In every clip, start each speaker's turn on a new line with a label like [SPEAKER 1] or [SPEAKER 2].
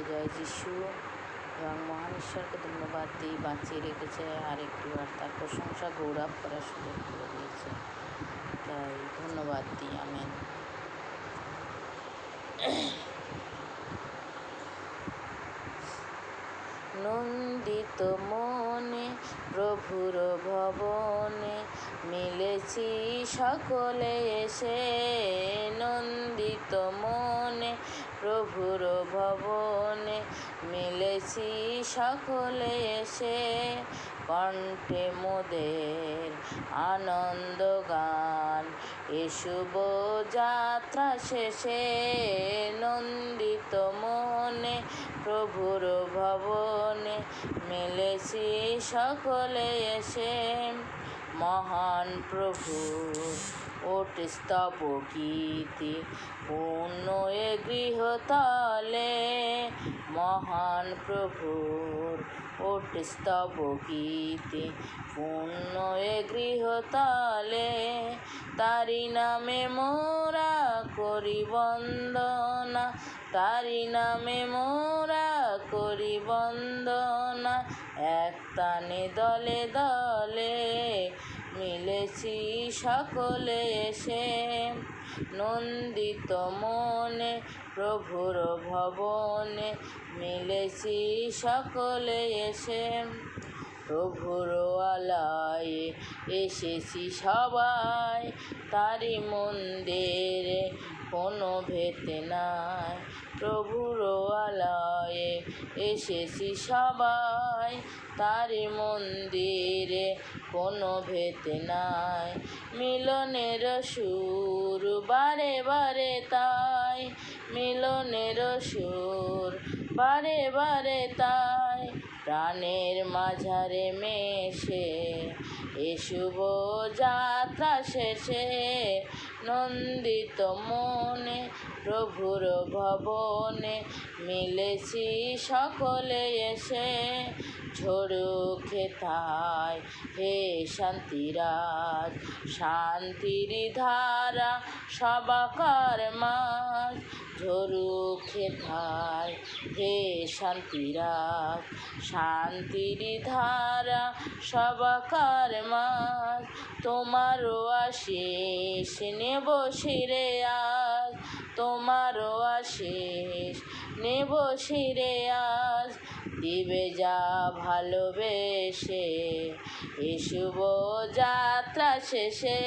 [SPEAKER 1] জয় যিশু। এবং মহান ঈশ্বরকে ধন্যবাদ দিই, বাঁচিয়ে রেখেছে আর একটিবার তার প্রশংসা গৌরব করার সুযোগ করে দিয়েছে, তাই ধন্যবাদ দিই। আমেন। নন্দিত মনে প্রভুর ভবনে মিলেছি সকলে এসে, নন্দিত মনে প্রভুর ভবনে মিলেছি সকলে এসে, কণ্ঠে মোদের আনন্দ গান এ শুভ যাত্রা শেষে, নন্দিত মনে প্রভুর ভবনে মিলেছি সকলে এসে, মহান প্রভুর ওঠে স্তব গীতি পূর্ণ এ গৃহতলে, মহান প্রভুর ওঠে স্তব গীতি পূর্ণ এ গৃহতলে, তারি নামে মোরা করি বন্দনা, তারি নামে মোরা করি বন্দনা, এক তানে দলে দলে মিলেছি সকলে এসে, নন্দিত মনে প্রভুর ভবনে মিলেছি সকলে এসে, প্রভুর আলয়ে এসেছি সবাই, তারি মন্দিরে কোনো ভেদ নাই, প্রভুর আলয়ে এসেছি সবাই, তারি মন্দিরে কোনো ভেদ নাই, মিলনের সুর বারে বারে তাই, মিলনের সুর বারে বারে তাই, প্রাণের মাঝারে মেশে এ শুভ যাত্রা শেষে, নন্দিত মনে প্রভুর ভবনে মিলেছি সকলে এসে, ঝরুক হেথায় হে শান্তিরাজ, শান্তির ধারা সবাকার মাঝ, ঝরুক হেথায় হে শান্তিরাজ, শান্তির ধারা সবাকার মাঝ, তোমারও আশিস নেব শিরে আজ, তোমারও আশিস নেব শিরে আজ, দিবে যা ভালোবেসে এ শুভ যাত্রা শেষে,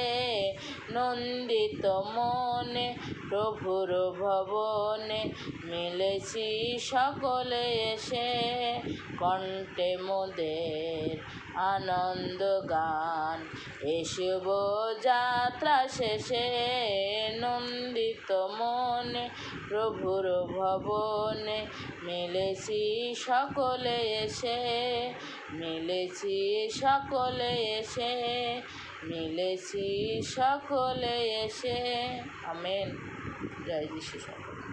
[SPEAKER 1] নন্দিত মনে প্রভুর ভবনে মিলেছি সকলে এসে, কণ্ঠে মোদের আনন্দ গান এ শুভ যাত্রা শেষে, নন্দিত মনে প্রভুর ভবনে মিলেছি সকলে এসে, মিলেছি সকলে এসে, মিলেছি সকলে এসে। আমেন। জয় যিশু। সকলে।